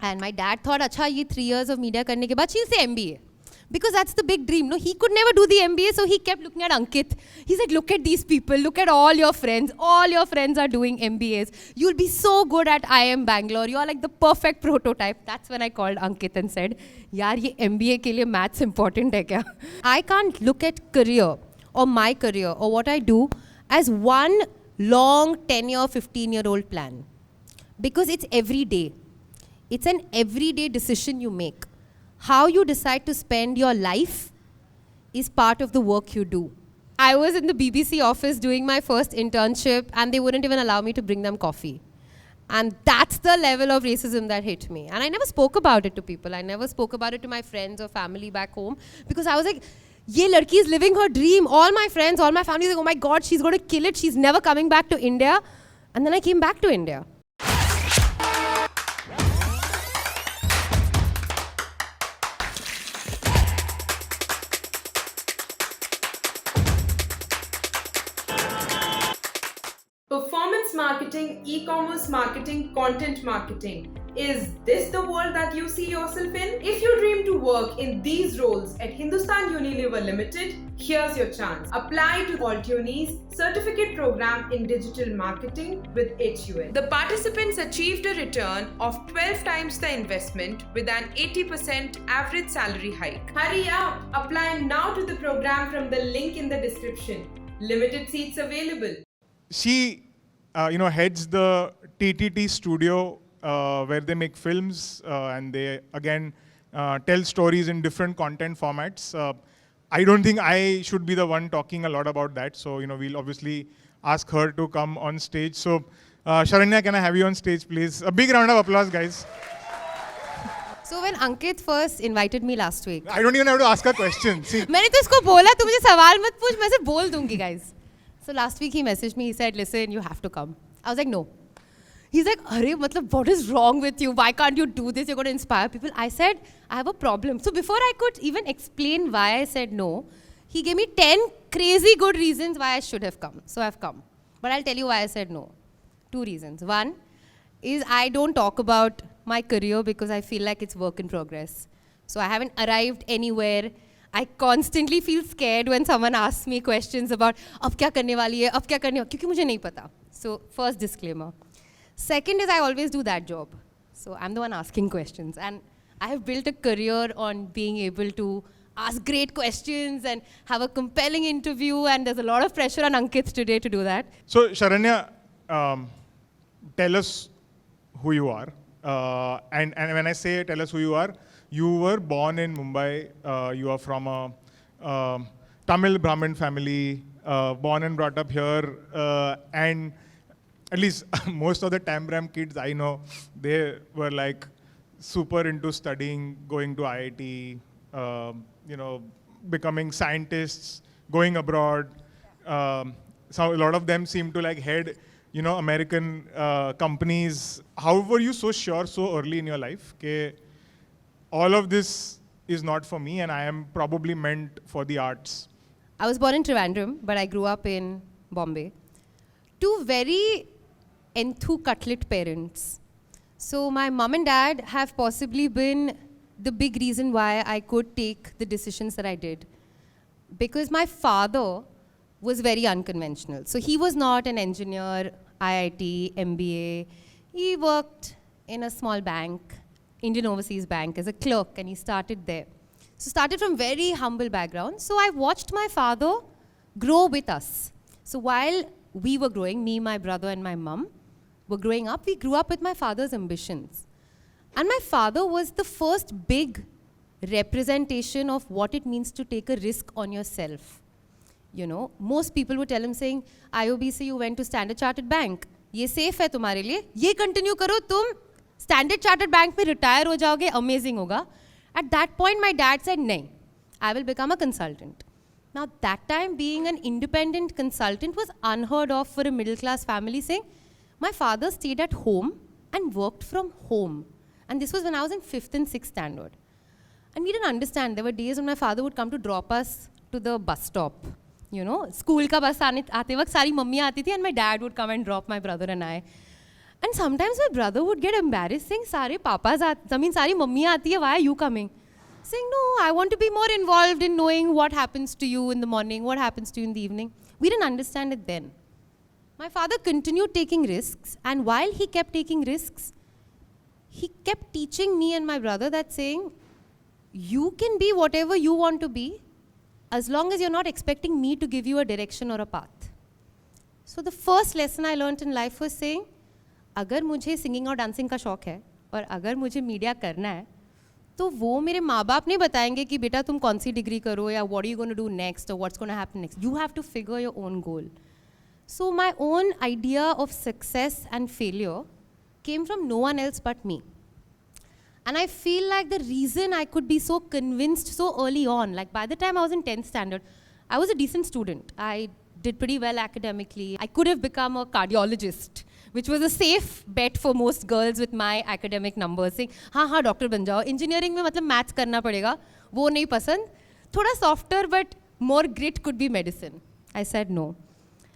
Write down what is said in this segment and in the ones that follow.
And my dad thought, acha, ye 3 years of media karne ke baad, she'll say MBA. Because that's the big dream. No, he could never do the MBA, so he kept looking at Ankit. He said, look at these people, look at all your friends. All your friends are doing MBAs. You'll be so good at IIM Bangalore. You're like the perfect prototype. That's when I called Ankit and said, yaar, ye MBA ke liye maths important hai kya? I can't look at career or my career or what I do as one long 10-year, 15-year-old plan. Because it's every day. It's an everyday decision you make. How you decide to spend your life is part of the work you do. I was in the BBC office doing my first internship and they wouldn't even allow me to bring them coffee. And that's the level of racism that hit me. And I never spoke about it to people. I never spoke about it to my friends or family back home because I was like, ye ladki is living her dream. All my friends, all my family, like, oh my God, she's going to kill it. She's never coming back to India. And then I came back to India. Performance marketing, e-commerce marketing, content marketing. Is this the world that you see yourself in? If you dream to work in these roles at Hindustan Unilever Limited, here's your chance. Apply to Altuni's certificate program in digital marketing with HUL. The participants achieved a return of 12 times the investment with an 80% average salary hike. Hurry up! Apply now to the program from the link in the description. Limited seats available. She, heads the TTT studio where they make films and they again tell stories in different content formats. I don't think I should be the one talking a lot about that. So, we'll obviously ask her to come on stage. So, Sharanya, can I have you on stage, please? A big round of applause, guys. So when Ankit first invited me last week, I don't even have to ask a question. See, मैंने तो इसको बोला तू मुझे सवाल मत पूछ मैं से बोल दूंगी guys. So last week he messaged me, he said, listen, you have to come. I was like, no. He's like, Arey, matlab, what is wrong with you? Why can't you do this? You're going to inspire people. I said, I have a problem. So before I could even explain why I said no, he gave me 10 crazy good reasons why I should have come. So I've come. But I'll tell you why I said no. 2 reasons. One is I don't talk about my career because I feel like it's work in progress. So I haven't arrived anywhere. I constantly feel scared when someone asks me questions about अब क्या करने वाली है, अब क्या करने वाली है, क्योंकि मुझे नहीं पता. So first disclaimer. Second is I always do that job. So I'm the one asking questions. And I have built a career on being able to ask great questions and have a compelling interview. And there's a lot of pressure on Ankit today to do that. So Sharanya, tell us who you are. And when I say tell us who you are, you were born in Mumbai. You are from a Tamil Brahmin family, born and brought up here. And at least most of the Tambram kids I know, they were like super into studying, going to IIT, becoming scientists, going abroad. So a lot of them seem to like head, American companies. How were you so sure so early in your life that all of this is not for me and I am probably meant for the arts? I was born in Trivandrum, but I grew up in Bombay. 2 very enthu cutlet parents. So my mom and dad have possibly been the big reason why I could take the decisions that I did. Because my father was very unconventional. So he was not an engineer, IIT, MBA. He worked in a small bank, Indian Overseas Bank, as a clerk, and he started there. So started from very humble background. So I watched my father grow with us. So while we were growing, me, my brother, and my mom were growing up, we grew up with my father's ambitions. And my father was the first big representation of what it means to take a risk on yourself. Most people would tell him saying, IOB se you went to Standard Chartered Bank. Ye safe hai tumhare liye. Ye continue karo, tum Standard Chartered Bank mein retire ho jaoge, amazing hoga. At that point, my dad said, nahi, I will become a consultant. Now, that time, being an independent consultant was unheard of for a middle-class family, saying, my father stayed at home and worked from home. And this was when I was in 5th and 6th standard. And we didn't understand. There were days when my father would come to drop us to the bus stop. School ka bus aate waqt sari mummiyan aati thi and my dad would come and drop my brother and I. And sometimes my brother would get embarrassed saying, "Sare papas sari mummy aati hai, why are you coming?" Saying, "No, I want to be more involved in knowing what happens to you in the morning, what happens to you in the evening." We didn't understand it then. My father continued taking risks, and while he kept taking risks, he kept teaching me and my brother that saying, you can be whatever you want to be, as long as you're not expecting me to give you a direction or a path. So the first lesson I learned in life was saying, अगर मुझे singing और dancing का शौक है और अगर मुझे media करना है तो वो मेरे माँ बाप नहीं बताएंगे कि बेटा तुम कौन सी डिग्री करो या what are you going to do next or what's going to happen next. You have to figure your own goal. So my own idea of success and failure came from no one else but me. And I feel like the reason I could be so convinced so early on, like by the time I was in 10th standard, I was a decent student. I did pretty well academically. I could have become a cardiologist, which was a safe bet for most girls with my academic numbers, saying, हाँ doctor बन जाओ, engineering में मतलब maths करना पड़ेगा, वो नहीं पसंद, थोड़ा softer but more grit could be medicine. I said no.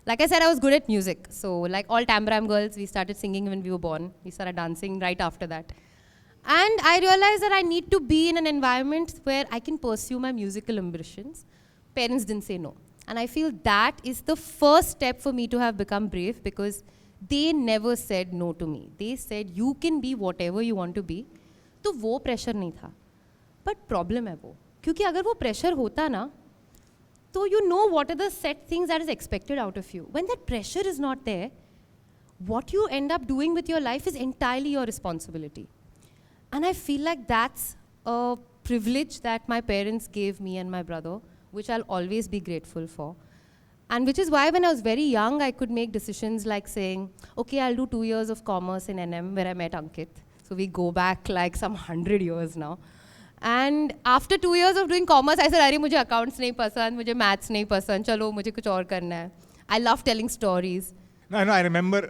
Like I said, I was good at music. So like all Tambram girls, we started singing when we were born. We started dancing right after that. And I realized that I need to be in an environment where I can pursue my musical ambitions. Parents didn't say no. And I feel that is the first step for me to have become brave, because they never said no to me. They said, you can be whatever you want to be. तो वो pressure नहीं था. But problem है वो. क्योंकि अगर वो pressure होता ना, so you know what are the set things that is expected out of you. When that pressure is not there, what you end up doing with your life is entirely your responsibility. And I feel like that's a privilege that my parents gave me and my brother, which I'll always be grateful for. And which is why when I was very young, I could make decisions like saying, okay, I'll do 2 years of commerce in NM where I met Ankit. So we go back like some 100 years now. And after 2 years of doing commerce, I said, "Arey, मुझे accounts नहीं पसंद, मुझे maths नहीं पसंद, चलो मुझे कुछ और करना है." I love telling stories. No, I remember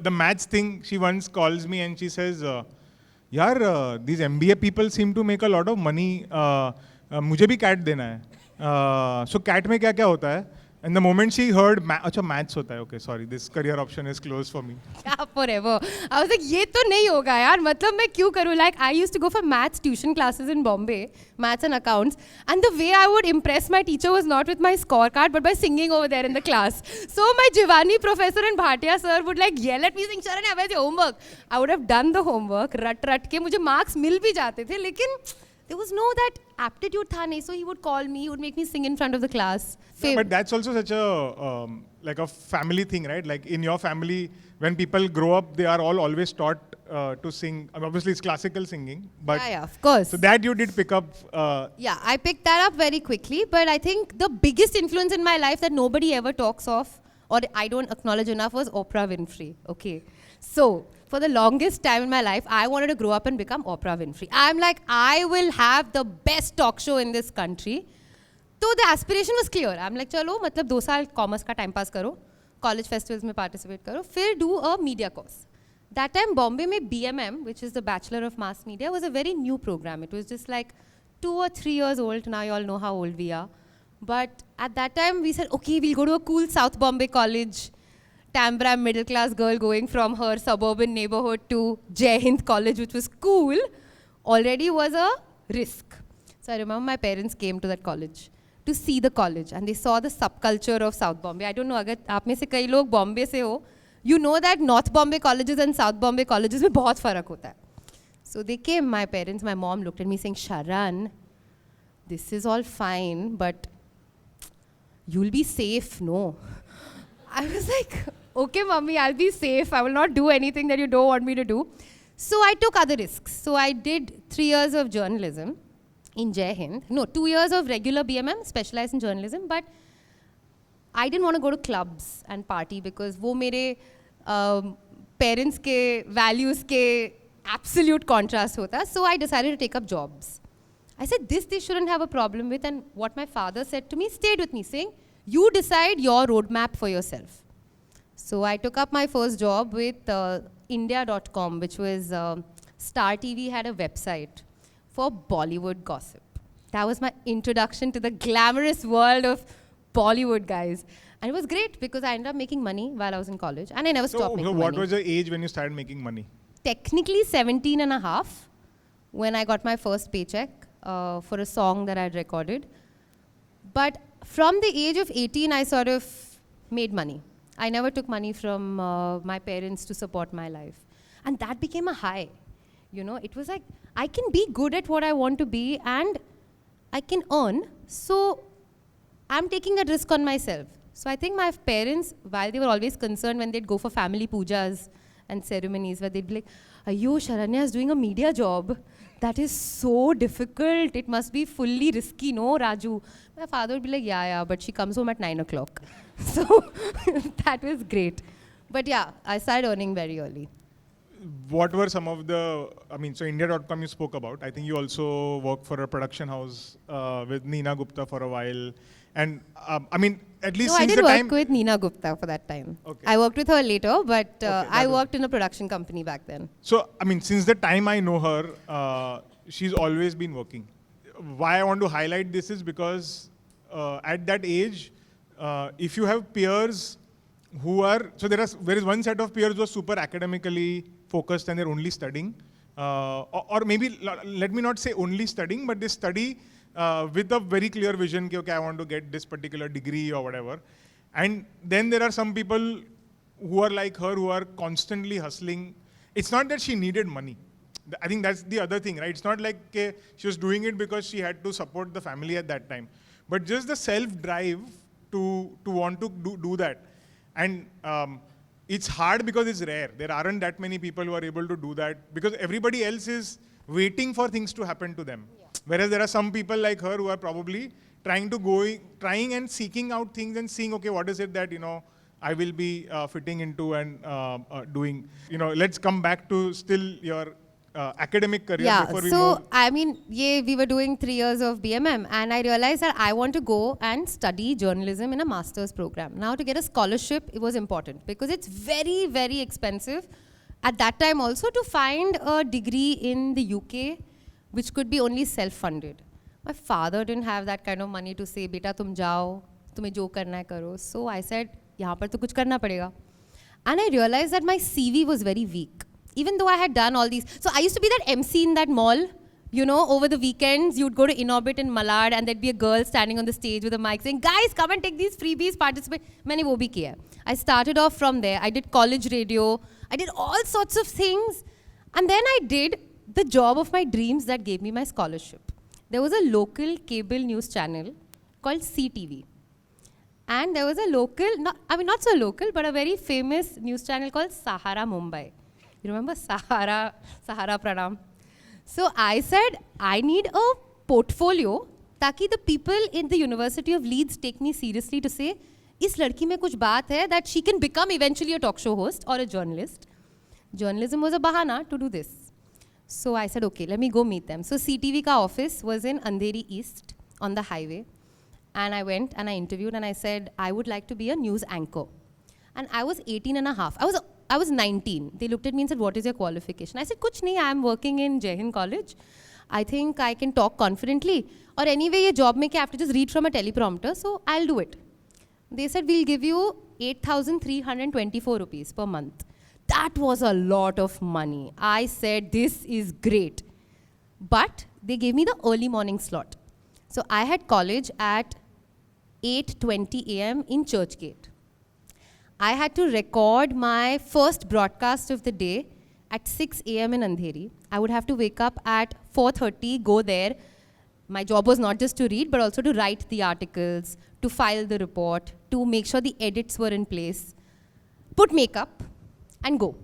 the maths thing. She once calls me and she says, "Yaar, these MBA people seem to make a lot of money. मुझे भी CAT देना है. So CAT में क्या क्या होता है?" And the moment she heard, अच्छा maths होता है, okay, sorry, this career option is closed for me. Yeah, forever. I was like, ये तो नहीं होगा यार, मतलब मैं क्यों करूँ? Like I used to go for maths tuition classes in Bombay, maths and accounts, and the way I would impress my teacher was not with my scorecard, but by singing over there in the class. So my Jivani professor and Bhatia sir would like yell at me saying, "Sharanya, where's your homework?" I would have done the homework, रट के मुझे marks मिल भी जाते थे, लेकिन there was no that aptitude tha nahi. So he would call me, he would make me sing in front of the class. Yeah, but that's also such a like a family thing, right? Like in your family, when people grow up, they are all always taught to sing. I mean, obviously, it's classical singing, but yeah, of course. So that you did pick up. Yeah, I picked that up very quickly. But I think the biggest influence in my life that nobody ever talks of, or I don't acknowledge enough, was Oprah Winfrey. Okay, so for the longest time in my life, I wanted to grow up and become Oprah Winfrey. I'm like, I will have the best talk show in this country. So the aspiration was clear. I'm like, चलो मतलब 2 साल commerce का time pass करो, college festivals में participate करो, फिर do a media course. That time Bombay में BMM, which is the Bachelor of Mass Media, was a very new program. It was just like 2 or 3 years old. Now you all know how old we are. But at that time we said, okay, we'll go to a cool South Bombay college. Tambram middle class girl going from her suburban neighborhood to Jai Hind College, which was cool, already was a risk. So I remember my parents came to that college to see the college, and they saw the subculture of South Bombay. I don't know, अगर आप में से कई लोग Bombay से हो, you know that North Bombay colleges and South Bombay colleges में बहुत फर्क होता है. So they came, my parents, my mom looked at me saying, "Sharan, this is all fine, but you'll be safe, no?" I was like, okay, mommy, I'll be safe. I will not do anything that you don't want me to do. So I took other risks. So I did 3 years of journalism in Jai Hind. No, 2 years of regular BMM, specialized in journalism. But I didn't want to go to clubs and party because वो मेरे parents के values के absolute contrast होता. So I decided to take up jobs. I said, this they shouldn't have a problem with. And what my father said to me stayed with me, saying, you decide your roadmap for yourself. So I took up my first job with India.com, which was Star TV had a website for Bollywood gossip. That was my introduction to the glamorous world of Bollywood, guys. And it was great because I ended up making money while I was in college, and I never stopped So making what money. was the age when you started making money? Technically 17 and a half when I got my first paycheck for a song that I had recorded. But from the age of 18, I sort of made money. I never took money from my parents to support my life. And that became a high. You know, it was like, I can be good at what I want to be and I can earn. So I'm taking a risk on myself. So I think my parents, while they were always concerned when they'd go for family pujas and ceremonies, where they'd be like, Ayyo, Sharanya is doing a media job. That is so difficult. It must be fully risky, no, Raju? My father would be like, yeah, but she comes home at 9 o'clock. So that was great. But yeah, I started earning very early. What were some of the, I mean, so India.com you spoke about. I think you also worked for a production house with Neena Gupta for a while. And I mean, at least No, I since didn't the work time. with Neena Gupta for that time. Okay. I worked with her later, but I was- worked in a production company back then. So, I mean, since the time I know her, she's always been working. Why I want to highlight this is because at that age, if you have peers who are, so there is one set of peers who are super academically focused and they're only studying. Or maybe, let me not say only studying, but they study with a very clear vision, okay, I want to get this particular degree or whatever. And then there are some people who are like her, who are constantly hustling. It's not that she needed money. I think that's the other thing, right? It's not like she was doing it because she had to support the family at that time. But just the self-drive to want to do that. And it's hard because it's rare. There aren't that many people who are able to do that because everybody else is waiting for things to happen to them. Yeah. Whereas there are some people like her who are probably trying and seeking out things and seeing, okay, what is it that, I will be fitting into and doing. Let's come back to still your academic career Yeah, before we so move. I mean, we were doing 3 years of BMM and I realized that I want to go and study journalism in a master's program. Now to get a scholarship, it was important because it's very, very expensive. At that time also to find a degree in the UK, which could be only self-funded. My father didn't have that kind of money to say, beta tum jao, tumhe jo karna hai karo. So I said, yahan par to kuch karna padega. And I realized that my CV was very weak. Even though I had done all these. So I used to be that MC in that mall. Over the weekends, you'd go to Inorbit in Malad and there'd be a girl standing on the stage with a mic saying, guys, come and take these freebies, participate. Maine wo bhi kiya. I started off from there. I did college radio. I did all sorts of things. And then I did the job of my dreams that gave me my scholarship. There was a local cable news channel called CTV. And there was a local, not so local, but a very famous news channel called Sahara Mumbai. You remember Sahara Pranam? So I said, I need a portfolio ताकि the people in the University of Leeds take me seriously to say, इस लड़की में कुछ बात है that she can become eventually a talk show host or a journalist. Journalism was a bahana to do this. So I said, okay, let me go meet them. So CTV ka office was in Andheri East on the highway. And I went and I interviewed and I said, I would like to be a news anchor. And I was 18 and a half. I was 19. They looked at me and said, what is your qualification? I said, kuch nahi, I am working in Jai Hind College. I think I can talk confidently. Or anyway, ye job mein I have to just read from a teleprompter, so I'll do it. They said, we'll give you 8,324 rupees per month. That was a lot of money. I said, this is great. But they gave me the early morning slot. So I had college at 8:20 a.m. in Churchgate. I had to record my first broadcast of the day at 6 a.m. in Andheri. I would have to wake up at 4:30, go there. My job was not just to read, but also to write the articles, to file the report, to make sure the edits were in place, put makeup, and go.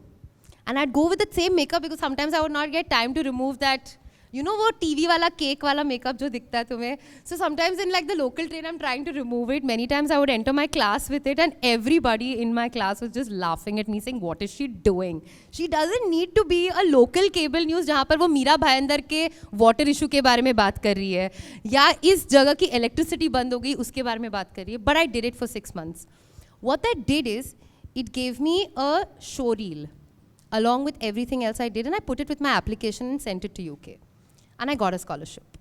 And I'd go with the same makeup because sometimes I would not get time to remove that, वो TV wala cake wala makeup जो दिखता है तुम्हें. So sometimes in like the local train, I'm trying to remove it. Many times I would enter my class with it and everybody in my class was just laughing at me saying, what is she doing? She doesn't need to be a local cable news जहाँ पर वो मीरा भाईंदर के water issue के बारे में बात कर रही है या इस जगह की electricity बंद हो गई उसके बारे में बात कर रही है. But I did it for 6 months. What that did is, it gave me a show reel along with everything else I did and I put it with my application and sent it to UK. And I got a scholarship.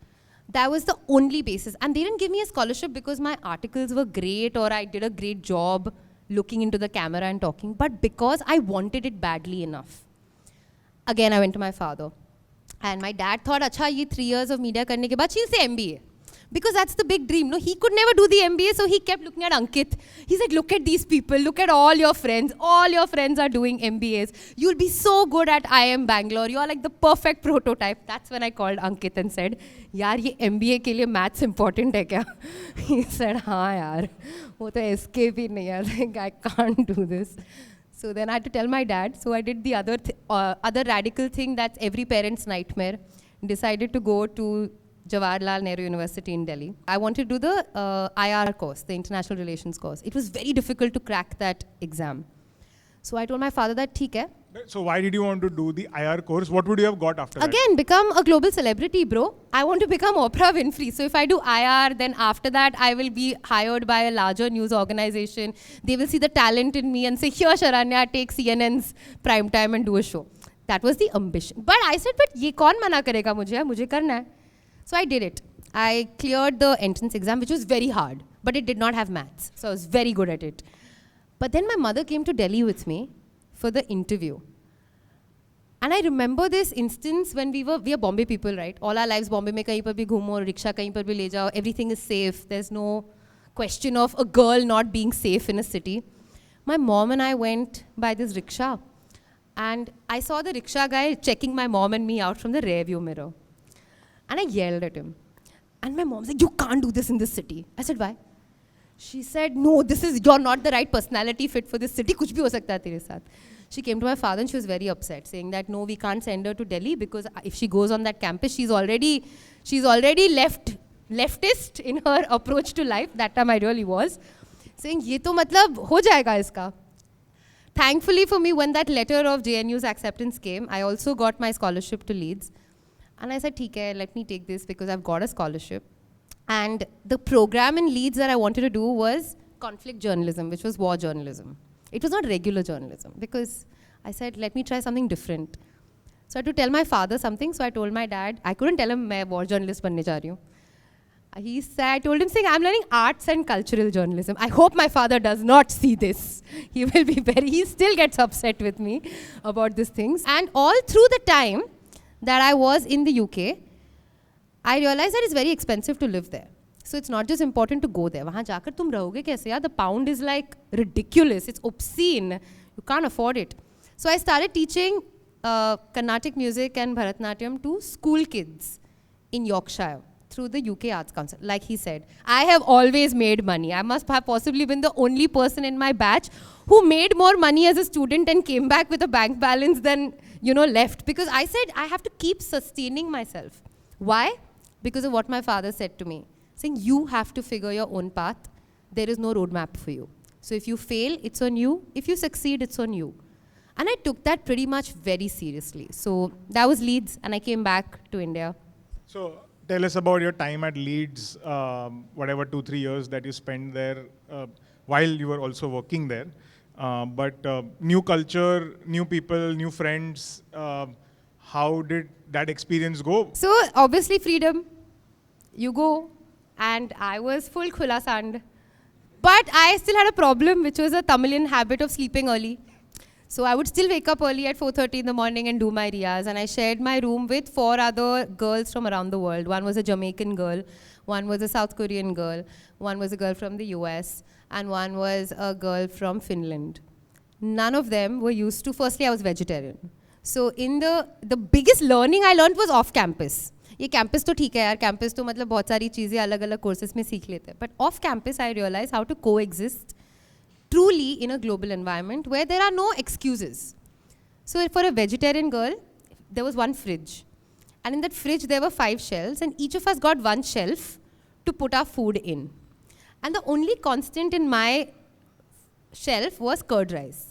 That was the only basis. And they didn't give me a scholarship because my articles were great or I did a great job looking into the camera and talking, but because I wanted it badly enough. Again, I went to my father. And my dad thought, acha, ye 3 years of media karne ke baad, she'll say MBA. Because that's the big dream. No, he could never do the MBA, so he kept looking at Ankit. He said, look at these people, look at all your friends. All your friends are doing MBAs. You'll be so good at IIM Bangalore. You're like the perfect prototype. That's when I called Ankit and said, yaar, ye MBA ke liye maths important hai kya? He said, haan yaar, wo to SK bhi nahi hai. Like, I can't do this. So then I had to tell my dad. So I did the other radical thing that's every parent's nightmare. Decided to go to Jawaharlal Nehru University in Delhi. I wanted to do the IR course, the International Relations course. It was very difficult to crack that exam. So I told my father that, theek hai. So why did you want to do the IR course? What would you have got after that? Again, become a global celebrity, bro. I want to become Oprah Winfrey. So if I do IR, then after that, I will be hired by a larger news organization. They will see the talent in me and say, here, Sharanya, take CNN's prime time and do a show. That was the ambition. But I said, but ye kaun mana karega mujhe? Mujhe karna hai. So I did it. I cleared the entrance exam, which was very hard, but it did not have maths. So I was very good at it. But then my mother came to Delhi with me for the interview. And I remember this instance when we are Bombay people, right? All our lives, Bombay mein kahin par bhi ghumo, rickshaw kahin par bhi le jao, everything is safe. There's no question of a girl not being safe in a city. My mom and I went by this rickshaw. And I saw the rickshaw guy checking my mom and me out from the rear view mirror. And I yelled at him. And my mom said, you can't do this in this city. I said, why? She said, no, you're not the right personality fit for this city. Kuch bhi ho sakta hai tere saath. She came to my father and she was very upset, saying that, no, we can't send her to Delhi because if she goes on that campus, she's already leftist in her approach to life. That time I really was. Saying, ye to matlab ho jayega iska. Thankfully for me, when that letter of JNU's acceptance came, I also got my scholarship to Leeds. And I said, theek hai, let me take this because I've got a scholarship. And the program in Leeds that I wanted to do was conflict journalism, which was war journalism. It was not regular journalism because I said, let me try something different. So I had to tell my father something. So I told my dad, I couldn't tell him मैं war journalist बनने जा रही हूँ. He said, I told him saying, I'm learning arts and cultural journalism. I hope my father does not see this. He will be he still gets upset with me about these things. And all through the time that I was in the UK, I realized that it's very expensive to live there. So it's not just important to go there. वहाँ जाकर तुम रहोगे कैसे यार? The pound is like ridiculous. It's obscene. You can't afford it. So I started teaching Carnatic music and Bharatanatyam to school kids in Yorkshire through the UK Arts Council. Like he said, I have always made money. I must have possibly been the only person in my batch who made more money as a student and came back with a bank balance than, left. Because I said I have to keep sustaining myself. Why? Because of what my father said to me. Saying you have to figure your own path. There is no roadmap for you. So if you fail, it's on you. If you succeed, it's on you. And I took that pretty much very seriously. So that was Leeds, and I came back to India. So tell us about your time at Leeds, whatever 2-3 years that you spent there while you were also working there. But new culture, new people, new friends, how did that experience go? So obviously freedom. You go. And I was full khula sand. But I still had a problem, which was a Tamilian habit of sleeping early. So I would still wake up early at 4:30 in the morning and do my riyaz. And I shared my room with 4 other girls from around the world. One was a Jamaican girl, one was a South Korean girl, one was a girl from the US, and one was a girl from Finland. None of them were used to, firstly, I was vegetarian. So in the biggest learning I learned was off campus. ये campus तो ठीक है यार, campus तो मतलब बहुत सारी चीज़ें अलग अलग कोर्सेज में सीख लेते हैं. But off campus I realise how to coexist truly in a global environment where there are no excuses. So for a vegetarian girl there was one fridge, and in that fridge there were 5 shelves, and each of us got one shelf to put our food in. And the only constant in my shelf was curd rice.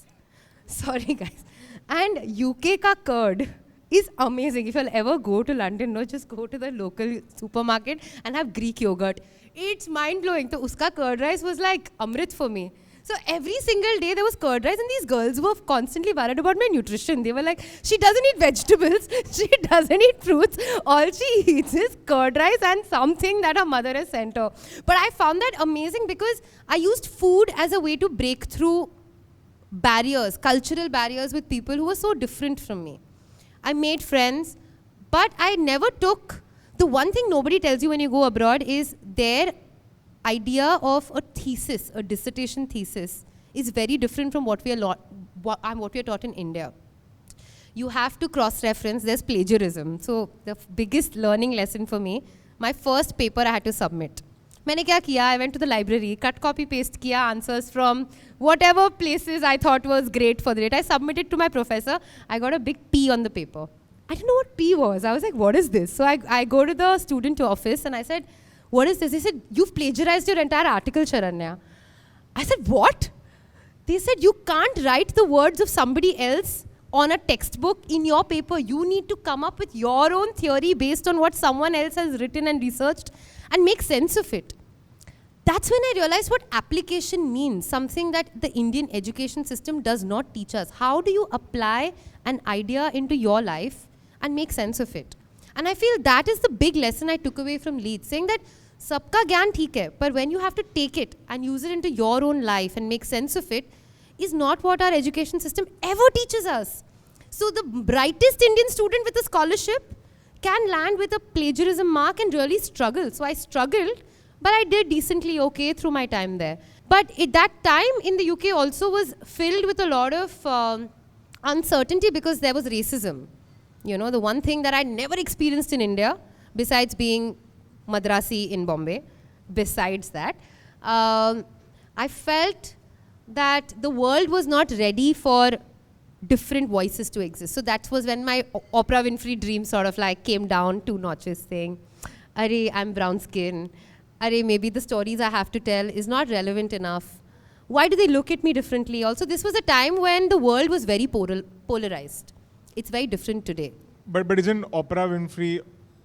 Sorry guys. And UK ka curd is amazing. If you'll ever go to London, just go to the local supermarket and have Greek yogurt. It's mind-blowing. So uska curd rice was like amrit for me. So every single day there was curd rice, and these girls were constantly worried about my nutrition. They were like, she doesn't eat vegetables, she doesn't eat fruits, all she eats is curd rice and something that her mother has sent her. But I found that amazing because I used food as a way to break through barriers, cultural barriers with people who were so different from me. I made friends, but I never took, the one thing nobody tells you when you go abroad is their idea of a thesis, a dissertation thesis, is very different from what we are taught in India. You have to cross-reference, there's plagiarism. So the biggest learning lesson for me, my first paper I had to submit. मैंने क्या किया? I went to the library, cut, copy, paste किया answers from whatever places I thought was great for the date. I submitted to my professor. I got a big P on the paper. I didn't know what P was. I was like, what is this? So I go to the student office and I said, what is this? They said, you've plagiarized your entire article, Sharanya. I said, what? They said, you can't write the words of somebody else on a textbook in your paper. You need to come up with your own theory based on what someone else has written and researched and make sense of it. That's when I realized what application means, something that the Indian education system does not teach us. How do you apply an idea into your life and make sense of it? And I feel that is the big lesson I took away from Leeds, saying that sabka gyan theek hai, but when you have to take it and use it into your own life and make sense of it, is not what our education system ever teaches us. So the brightest Indian student with a scholarship can land with a plagiarism mark and really struggle. So I struggled, but I did decently okay through my time there. But that time in the UK also was filled with a lot of uncertainty because there was racism. You know, the one thing that I never experienced in India, besides being Madrasi in Bombay, besides that, I felt that the world was not ready for different voices to exist. So that was when my Oprah Winfrey dream sort of like came down 2 notches, saying, Arey, I'm brown skin. Arey, maybe the stories I have to tell is not relevant enough. Why do they look at me differently? Also, this was a time when the world was very polarized. It's very different today. But isn't Oprah Winfrey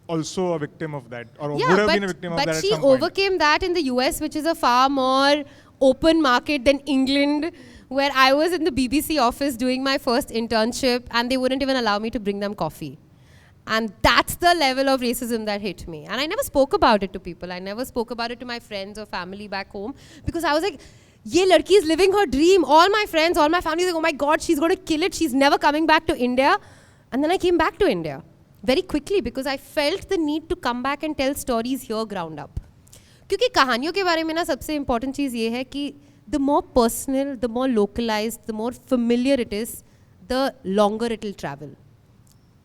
also a victim of that? Or would have been a victim of that at some point? But she overcame that in the US, which is a far more open market than England, where I was in the BBC office doing my first internship and they wouldn't even allow me to bring them coffee. And that's the level of racism that hit me. And I never spoke about it to people. I never spoke about it to my friends or family back home because I was like, ye ladki is living her dream. All my friends, all my family, like, oh my God, she's going to kill it. She's never coming back to India. And then I came back to India very quickly because I felt the need to come back and tell stories here ground up. क्योंकि कहानियों के बारे में ना सबसे important चीज़ ये है कि the more personal, the more localized, the more familiar it is, the longer it will travel.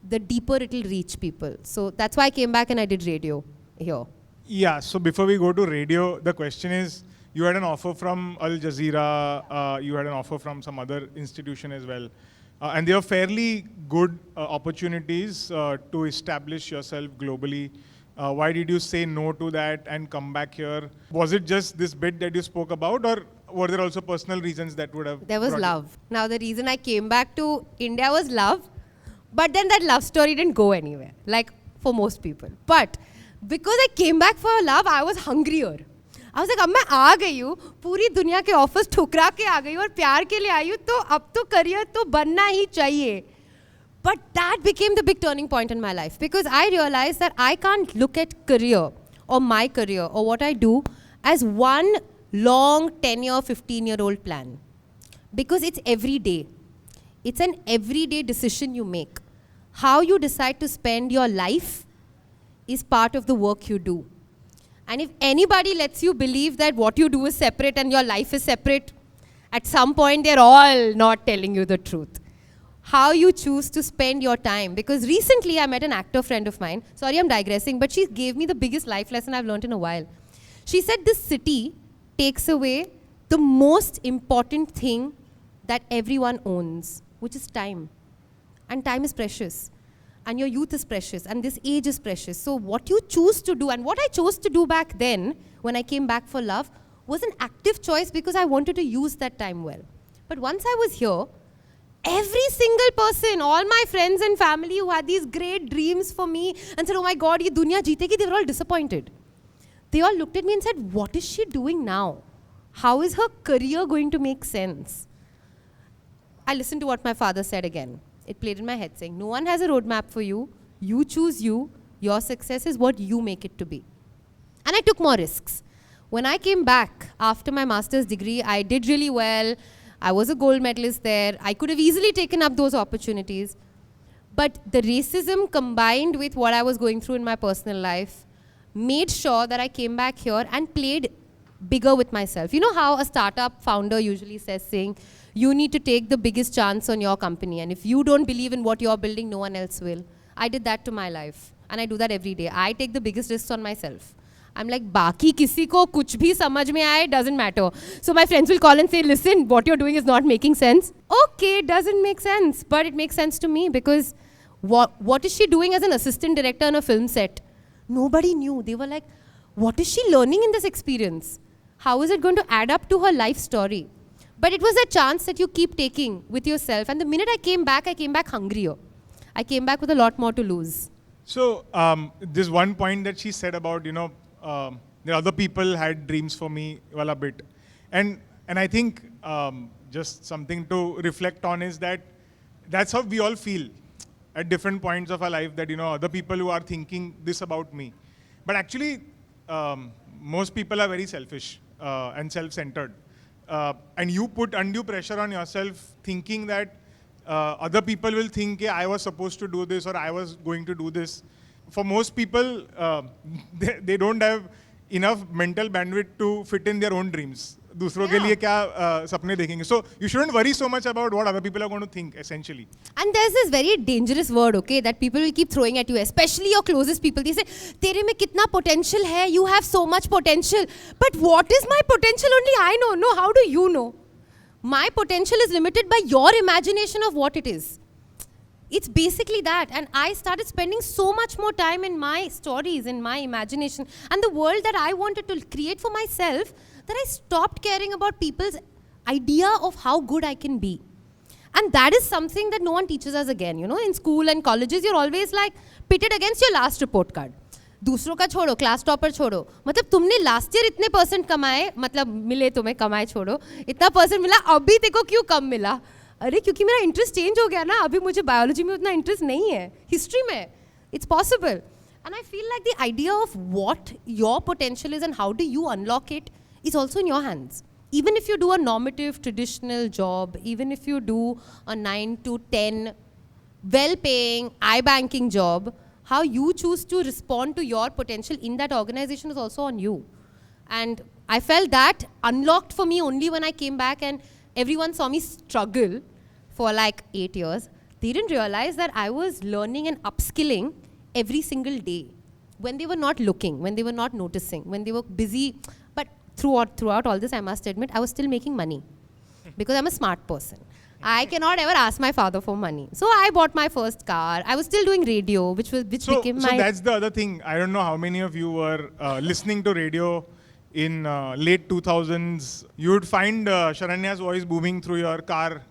The deeper it will reach people. So that's why I came back and I did radio here. Yeah, so before we go to radio, the question is, you had an offer from Al Jazeera, you had an offer from some other institution as well. And they are fairly good opportunities to establish yourself globally. Why did you say no to that and come back here? Was it just this bit that you spoke about, or were there also personal reasons that would have... There was love. Now the reason I came back to India was love. But then that love story didn't go anywhere, like for most people. But because I came back for love, I was hungrier. I was like, अब मैं आ गई हूँ, पूरी दुनिया के office ठुकरा के आ गई हूँ और प्यार के लिए आई हूँ, तो अब तो करियर तो बनना ही चाहिए. But that became the big turning point in my life because I realized that I can't look at career or my career or what I do as one long 10-year, 15-year-old plan. Because it's every day. It's an everyday decision you make. How you decide to spend your life is part of the work you do. And if anybody lets you believe that what you do is separate and your life is separate, at some point they're all not telling you the truth. How you choose to spend your time. Because recently I met an actor friend of mine. Sorry, I'm digressing, but she gave me the biggest life lesson I've learned in a while. She said this city takes away the most important thing that everyone owns, which is time. And time is precious. And your youth is precious. And this age is precious. So what you choose to do, and what I chose to do back then, when I came back for love, was an active choice because I wanted to use that time well. But once I was here, every single person, all my friends and family who had these great dreams for me and said, oh my God, ye dunya jeetegi, they were all disappointed. They all looked at me and said, what is she doing now? how is her career going to make sense? I listened to what my father said again. It played in my head saying, no one has a roadmap for you. You choose you. Your success is what you make it to be. And I took more risks. When I came back after my master's degree, I did really well. I was a gold medalist there. I could have easily taken up those opportunities. But the racism combined with what I was going through in my personal life made sure that I came back here and played bigger with myself. You know how a startup founder usually says, saying, you need to take the biggest chance on your company. And if you don't believe in what you're building, no one else will. I did that to my life. And I do that every day. I take the biggest risks on myself. I'm like, बाकी किसी को कुछ भी समझ में आए, doesn't matter. So my friends will call and say, listen, what you're doing is not making sense. Okay, it doesn't make sense, but it makes sense to me because what is she doing as an assistant director on a film set? Nobody knew. They were like, what is she learning in this experience? How is it going to add up to her life story? But it was a chance that you keep taking with yourself. And the minute I came back hungrier. I came back with a lot more to lose. So this one point that she said about, the other people had dreams for me, well, a bit. And I think just something to reflect on is that that's how we all feel at different points of our life, that, other people who are thinking this about me. But actually, most people are very selfish and self-centered. And you put undue pressure on yourself thinking that other people will think, hey, I was supposed to do this or I was going to do this. For most people, they don't have enough mental bandwidth to fit in their own dreams. दूसरों के लिए क्या सपने देखेंगे. So you shouldn't worry so much about what other people are going to think, essentially. And there's this very dangerous word, okay, that people will keep throwing at you, especially your closest people. They say, तेरे में कितना potential है? You have so much potential. But what is my potential? Only I know. No, how do you know? My potential is limited by your imagination of what it is. It's basically that. And I started spending so much more time in my stories, in my imagination, and the world that I wanted to create for myself, that I stopped caring about people's idea of how good I can be. And that is something that no one teaches us again. In school and colleges, you're always like pitted against your last report card. दूसरों का छोड़ो, class topper छोड़ो, मतलब तुमने last year इतने % कमाए, मतलब मिले तुम्हें, कमाए छोड़ो, इतना % मिला, अभी देखो क्यों कम मिला. अरे क्योंकि मेरा इंटरेस्ट चेंज हो गया ना, अभी मुझे बायोलॉजी में उतना इंटरेस्ट नहीं है, हिस्ट्री में. It's possible. And I feel like the idea of what your potential is and how do you unlock it is also in your hands. Even if you do a normative, traditional job, even if you do a 9 to 10, well-paying, eye-banking job, how you choose to respond to your potential in that organization is also on you. And I felt that unlocked for me only when I came back and everyone saw me struggle for like 8 years. They didn't realize that I was learning and upskilling every single day when they were not looking, when they were not noticing, when they were busy. But throughout all this, I must admit, I was still making money because I'm a smart person. I cannot ever ask my father for money. So I bought my first car. I was still doing radio, which became my... So that's the other thing. I don't know how many of you were listening to radio in late 2000s. You would find Sharanya's voice booming through your car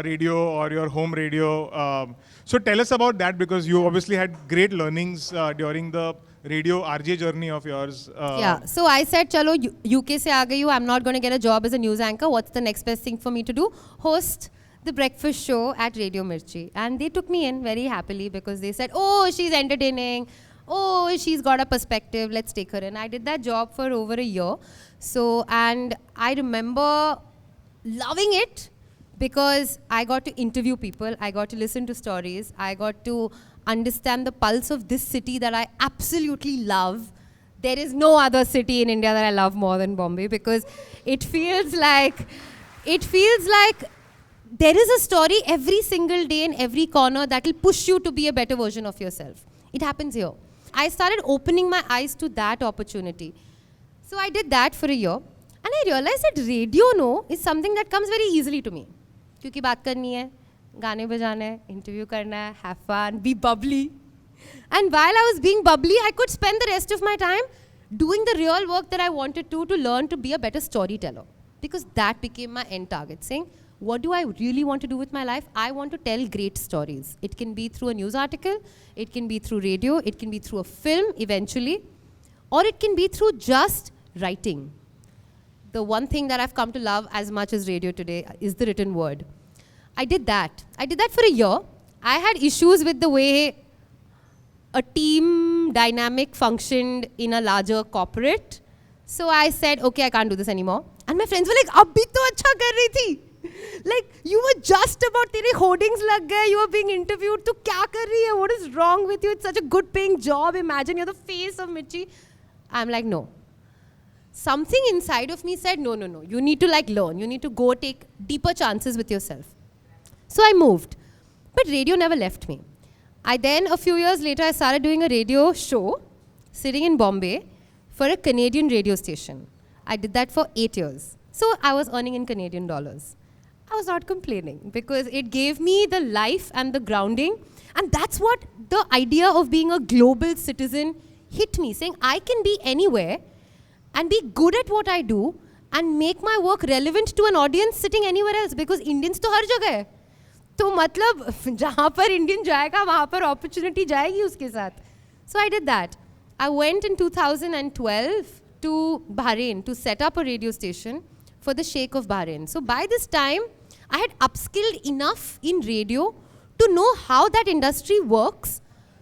radio or your home radio. So tell us about that, because you obviously had great learnings during the radio RJ journey of yours. Yeah, so I said, chalo, UK se aa gayi hu, I'm not going to get a job as a news anchor. What's the next best thing for me to do? Host the breakfast show at Radio Mirchi. And they took me in very happily because they said, oh, she's entertaining. Oh, she's got a perspective. Let's take her in. I did that job for over a year. So, and I remember loving it because I got to interview people. I got to listen to stories. I got to understand the pulse of this city that I absolutely love. There is no other city in India that I love more than Bombay, because it feels like there is a story every single day in every corner that will push you to be a better version of yourself. It happens here. I started opening my eyes to that opportunity. So I did that for a year. And I realized that radio is something that comes very easily to me. क्योंकि बात करनी है, गाने बजाना है, interview करना है, have fun, be bubbly. And while I was being bubbly, I could spend the rest of my time doing the real work that I wanted to learn to be a better storyteller. Because that became my end target, saying, what do I really want to do with my life? I want to tell great stories. It can be through a news article, it can be through radio, it can be through a film eventually, or it can be through just writing. the one thing that I've come to love as much as radio today is the written word. I did that. I did that for a year. I had issues with the way a team dynamic functioned in a larger corporate. So I said, okay, I can't do this anymore. And my friends were like, abhi to acha kar rahi thi. Like, you were just about, tere hoardings lag gaye, you were being interviewed, tu kya kar rahi hai? What is wrong with you? It's such a good paying job. Imagine you're the face of Mirchi. I'm like, no. Something inside of me said, no, no, no. You need to like learn. You need to go take deeper chances with yourself. So I moved. But radio never left me. I then, a few years later, I started doing a radio show, sitting in Bombay, for a Canadian radio station. I did that for 8 years. So I was earning in Canadian dollars. I was not complaining because it gave me the life and the grounding. And that's what the idea of being a global citizen hit me, saying I can be anywhere and be good at what I do and make my work relevant to an audience sitting anywhere else, because Indians to har jagah hai. तो मतलब जहाँ पर Indian जाएगा वहाँ पर opportunity जाएगी उसके साथ. So I did that. I went in 2012 to Bahrain to set up a radio station for the Sheikh of Bahrain. So by this time, I had upskilled enough in radio to know how that industry works,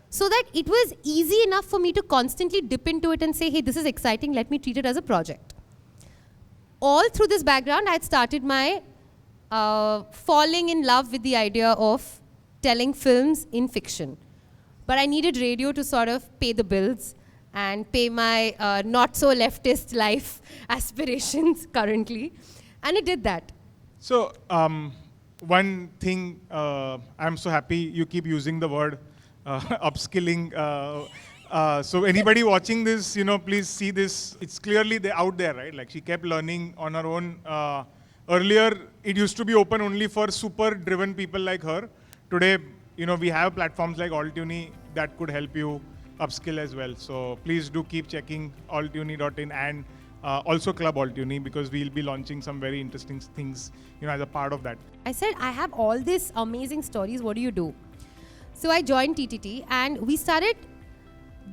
so that it was easy enough for me to constantly dip into it and say, hey, this is exciting, let me treat it as a project. All through this background, I had started my falling in love with the idea of telling films in fiction. But I needed radio to sort of pay the bills and pay my not so leftist life aspirations currently. And it did that. So one thing, I'm so happy you keep using the word upskilling. So anybody watching this, please see this. It's clearly out there, right? Like, she kept learning on her own. Earlier, it used to be open only for super driven people like her. Today, we have platforms like Altuni that could help you upskill as well. So please do keep checking altuni.in and also Club Altuni, because we'll be launching some very interesting things, as a part of that. I said, I have all these amazing stories. What do you do? So I joined TTT and we started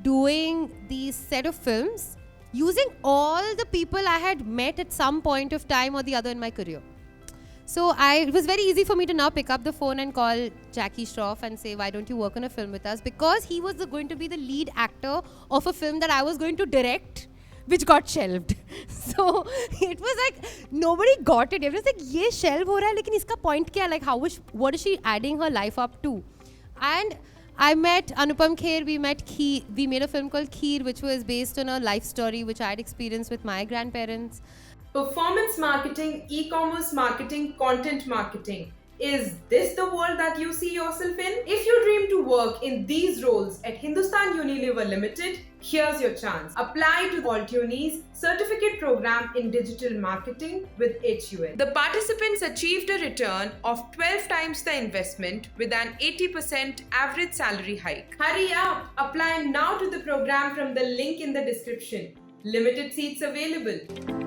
doing these set of films using all the people I had met at some point of time or the other in my career. So it was very easy for me to now pick up the phone and call Jackie Shroff and say, why don't you work on a film with us? Because he was going to be the lead actor of a film that I was going to direct, which got shelved. So it was like, nobody got it. Everyone was like, ye shelve ho raha hai, lekin iska point kya? Like, what is she adding her life up to? And I met Anupam Kher, we made a film called Kheer, which was based on a life story which I had experienced with my grandparents. Performance marketing, e-commerce marketing, content marketing. Is this the world that you see yourself in? If you dream to work in these roles at Hindustan Unilever Limited, here's your chance. Apply to Altuni's certificate program in digital marketing with HUL. The participants achieved a return of 12 times the investment with an 80% average salary hike. Hurry up! Apply now to the program from the link in the description. Limited seats available.